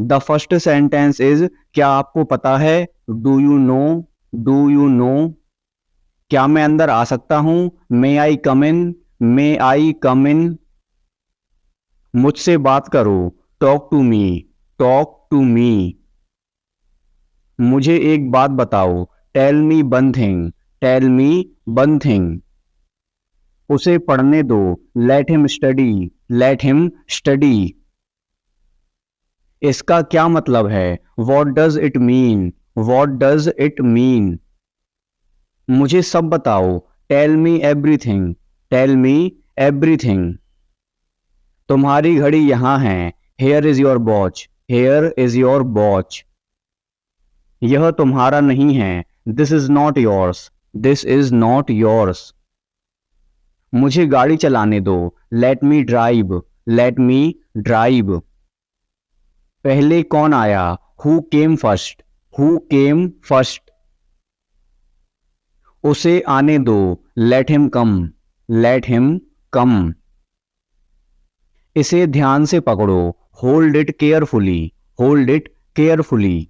The first sentence is क्या आपको पता है, do you no, do you no. क्या मैं अंदर आ सकता हूं, मे आई कम इन, मे आई कम इन। मुझसे बात करो, talk to me, talk to me. मुझे एक बात बताओ, tell me one thing, tell me one thing. उसे पढ़ने दो, let him study, let him study. इसका क्या मतलब है, what does it mean, what does it mean. मुझे सब बताओ, tell me everything, tell me everything. तुम्हारी घड़ी यहां है, here is your watch, here is your watch. यह तुम्हारा नहीं है, this is not yours, this is not yours. मुझे गाड़ी चलाने दो, let me drive, let me drive. पहले कौन आया, who came first, who came first. उसे आने दो, let him come, let him come. इसे ध्यान से पकड़ो, hold it carefully, hold it carefully.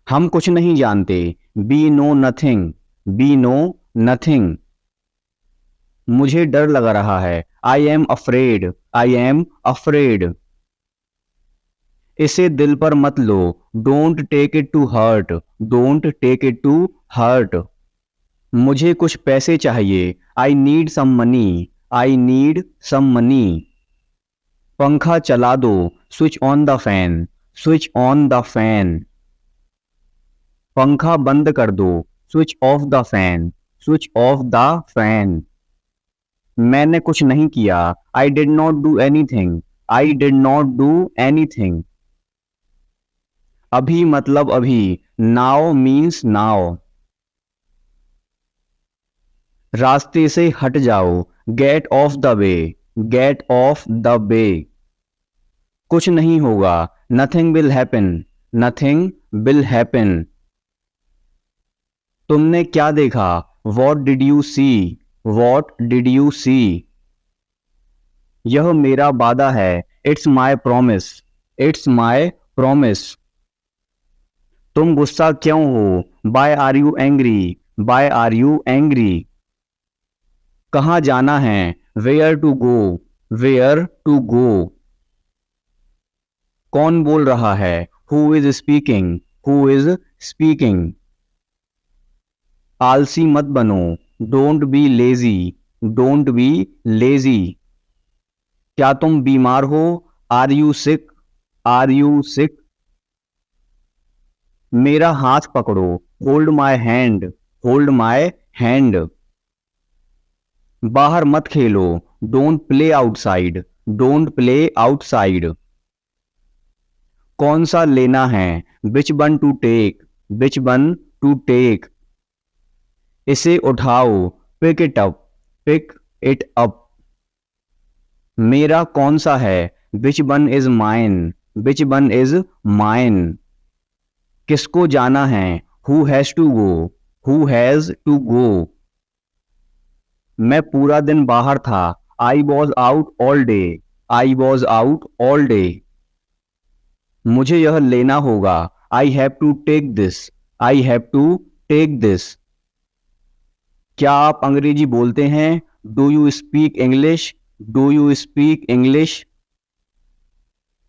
हम कुछ नहीं जानते, we know nothing, we know nothing. मुझे डर लग रहा है, I am afraid, I am afraid. इसे दिल पर मत लो, don't take it to heart, don't take it to heart. मुझे कुछ पैसे चाहिए, I need some money, I need some money. पंखा चला दो, switch on the fan, switch on the fan. पंखा बंद कर दो, switch off the fan, switch off the fan. मैंने कुछ नहीं किया, I did not do anything, I did not do anything. अभी मतलब अभी, नाउ मीन्स नाउ। रास्ते से हट जाओ, get off the way, get off the way. कुछ नहीं होगा, nothing will happen, nothing will happen. तुमने क्या देखा, what did you see, what did you see. यह मेरा वादा है, it's my promise, it's my promise. तुम गुस्सा क्यों हो, why are you angry, why are you angry. कहाँ जाना है, where to go, where to go. कौन बोल रहा है, who is speaking, who is speaking. आलसी मत बनो, don't be lazy, don't be lazy. क्या तुम बीमार हो, are you sick, are you sick. मेरा हाथ पकड़ो, hold my hand, hold my hand. बाहर मत खेलो, don't play outside, don't play outside. कौन सा लेना है, which one to take, which one to take. इसे उठाओ, pick it up, pick it up. मेरा कौन सा है, which one is mine, which one is mine. किसको जाना है, who has to go, who has to go. मैं पूरा दिन बाहर था, I was out all day, I was out all day. मुझे यह लेना होगा, I have to take this, I have to take this. क्या आप अंग्रेजी बोलते हैं, do you speak English, do you speak English.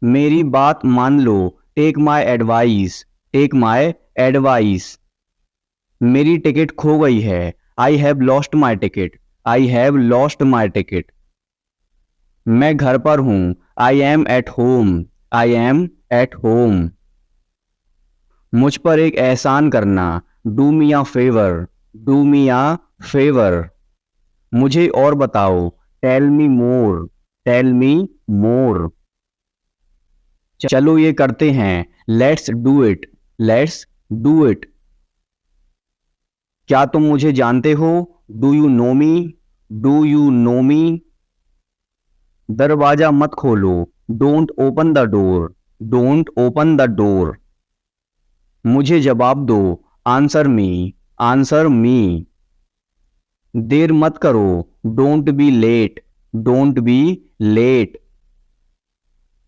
मेरी बात मान लो, take my advice, take my advice. मेरी टिकट खो गई है, I have lost my ticket, I have lost my ticket. मैं घर पर हूं, I M at home, I am at home. मुझ पर एक एहसान करना, do me a favour, do me a favour. मुझे और बताओ, टेल मी मोर, टेल मी मोर। चलो ये करते हैं, let's do it, let's do it. क्या तुम मुझे जानते हो, do you know me, do you know me. दरवाजा मत खोलो, don't open the door, don't open the door. मुझे जवाब दो, आंसर मी, आंसर मी। देर मत करो, don't be late, don't be late.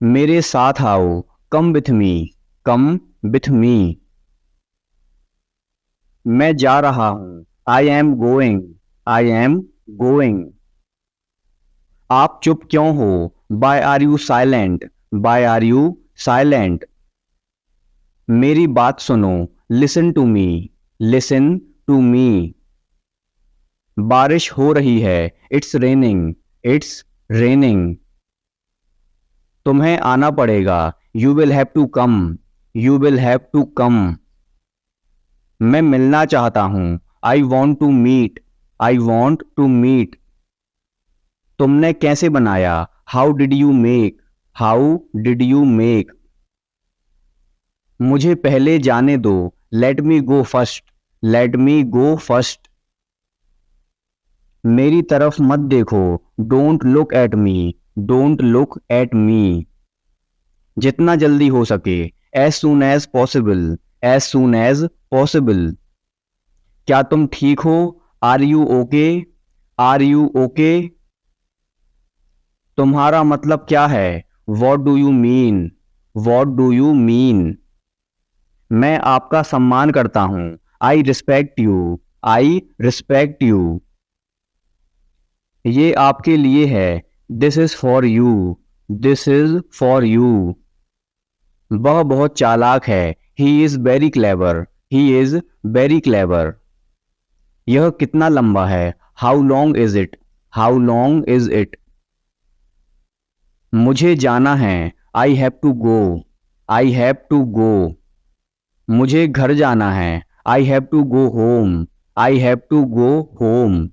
मेरे साथ आओ, come with me, come with me. मैं जा रहा हूं, I am going, I am going. आप चुप क्यों हो, why are you silent, why are you silent. मेरी बात सुनो, listen to me, listen to me. बारिश हो रही है, इट्स रेनिंग, इट्स रेनिंग। तुम्हें आना पड़ेगा, you will have to come, you will have to come. मैं मिलना चाहता हूं, I want to meet, I want to meet. तुमने कैसे बनाया, how did you make, how did you make. मुझे पहले जाने दो, let me go first, let me go first. मेरी तरफ मत देखो, don't look at me, don't look at me. जितना जल्दी हो सके, as soon as possible, as soon as possible. क्या तुम ठीक हो, are you okay, are you okay. तुम्हारा मतलब क्या है, what do you mean, what do you mean. मैं आपका सम्मान करता हूं, I respect you, I respect you. ये आपके लिए है, this is for you, this is for you. वह बहुत चालाक है, he is very clever, he is very clever. यह कितना लंबा है, how long is it, how long is it. मुझे जाना है, I have to go, I have to go. मुझे घर जाना है, I have to go home, I have to go home.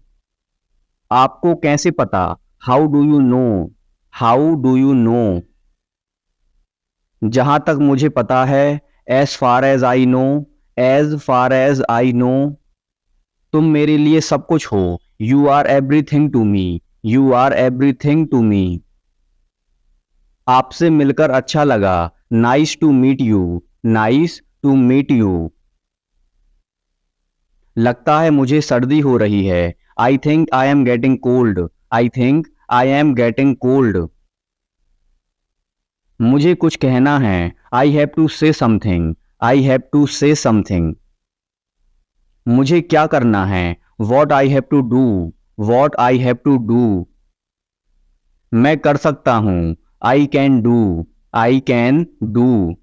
आपको कैसे पता, how do you know, how do you know. जहां तक मुझे पता है, as far as I know, as far as I know. तुम मेरे लिए सब कुछ हो, you are everything to me, you are everything to me. आपसे मिलकर अच्छा लगा, nice to meet you, nice to meet you. लगता है मुझे सर्दी हो रही है, I think I am getting cold, I think I am getting cold. मुझे कुछ कहना है, I have to say something, I have to say something. मुझे क्या करना है, what I have to do, what I have to do. मैं कर सकता हूं, I can do, I can do.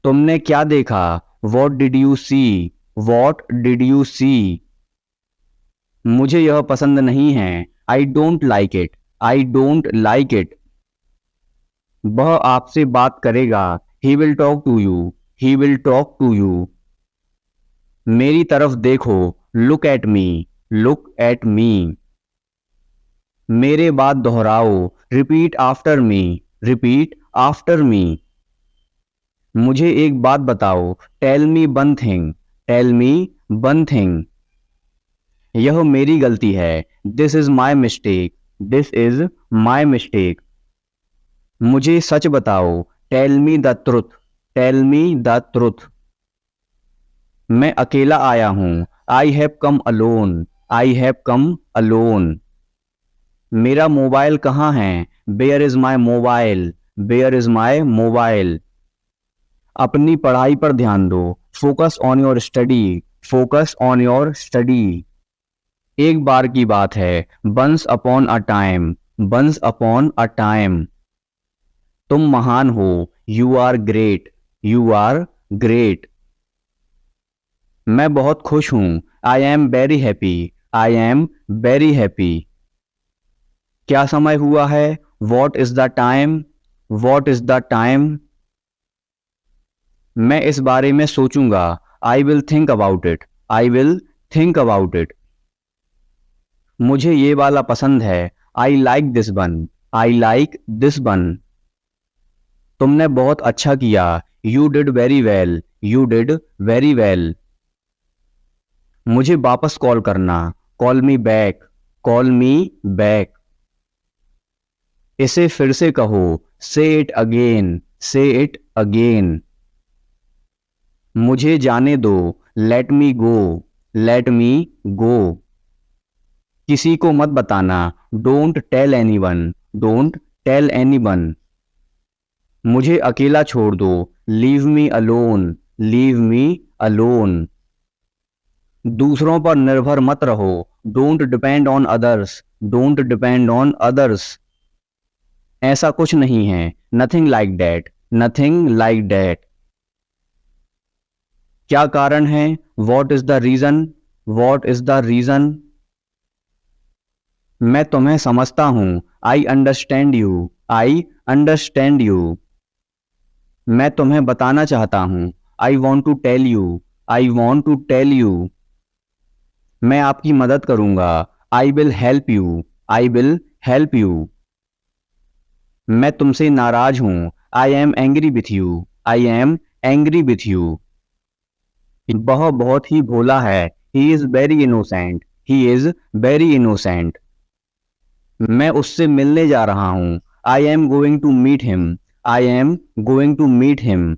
तुमने क्या देखा, what did you see, what did you see. मुझे यह पसंद नहीं है, I don't like it, I don't like it. वह आपसे बात करेगा, he will talk to you, he will talk to you. मेरी तरफ देखो, look at me, look at me. मेरे बाद दोहराओ, repeat after me, repeat after me. मुझे एक बात बताओ, tell me one thing, tell me one thing. यह मेरी गलती है, this is my mistake, this is my mistake. मुझे सच बताओ, tell me the truth, tell me the truth. मैं अकेला आया हूं, I have come alone, I have come alone. मेरा मोबाइल कहाँ है, where is my mobile, where is my mobile. अपनी पढ़ाई पर ध्यान दो, focus on your study, focus on your study. एक बार की बात है, once upon a time, once upon a time. तुम महान हो, you are great, you are great. मैं बहुत खुश हूं, I am very happy, I am very happy. क्या समय हुआ है, what is the time, what is the time. मैं इस बारे में सोचूंगा, I will think about it, I will think about it. मुझे ये वाला पसंद है, I like this one, I like this one. तुमने बहुत अच्छा किया, you did very well, you did very well. मुझे वापस कॉल करना, call me back, call me back. इसे फिर से कहो, से इट अगेन, से इट अगेन। मुझे जाने दो, लेट मी गो, लेट मी गो। किसी को मत बताना, don't tell anyone, don't tell anyone. मुझे अकेला छोड़ दो, leave me alone, leave me alone. दूसरों पर निर्भर मत रहो, don't depend on others, don't depend on others. ऐसा कुछ नहीं है, nothing like that, nothing like that. क्या कारण है, what is the reason, what is the reason. मैं तुम्हें समझता हूं, I understand you, I understand you. मैं तुम्हें बताना चाहता हूं, I want to tell you, I want to tell you. मैं आपकी मदद करूंगा, I will help you, I will help you. मैं तुमसे नाराज हूं, I am angry with you, I am angry with you. वह बहुत ही भोला है, he is very innocent, he is very innocent. मैं उससे मिलने जा रहा हूं, I am going to meet him, I am going to meet him.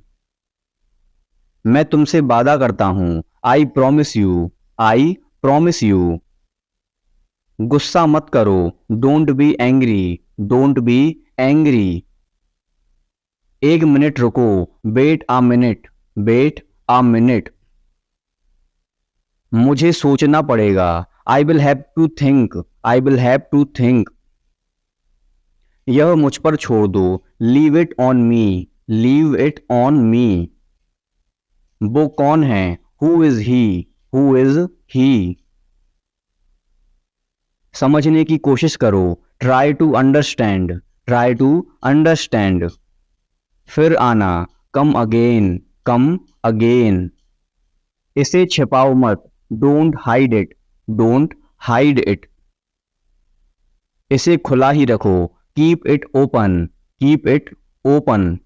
मैं तुमसे वादा करता हूं, I promise you, I promise you. गुस्सा मत करो, don't be angry, don't be angry. एक मिनट रुको, wait a minute, wait a minute. मुझे सोचना पड़ेगा, I will have to think, I will have to think. यह मुझ पर छोड़ दो, leave it on me, leave it on me. वो कौन है, who is he, who is he. समझने की कोशिश करो, try to understand, try to understand. फिर आना, कम अगेन, कम अगेन। इसे छिपाओ मत, don't hide it, don't hide it. इसे खुला ही रखो, keep it open, keep it open.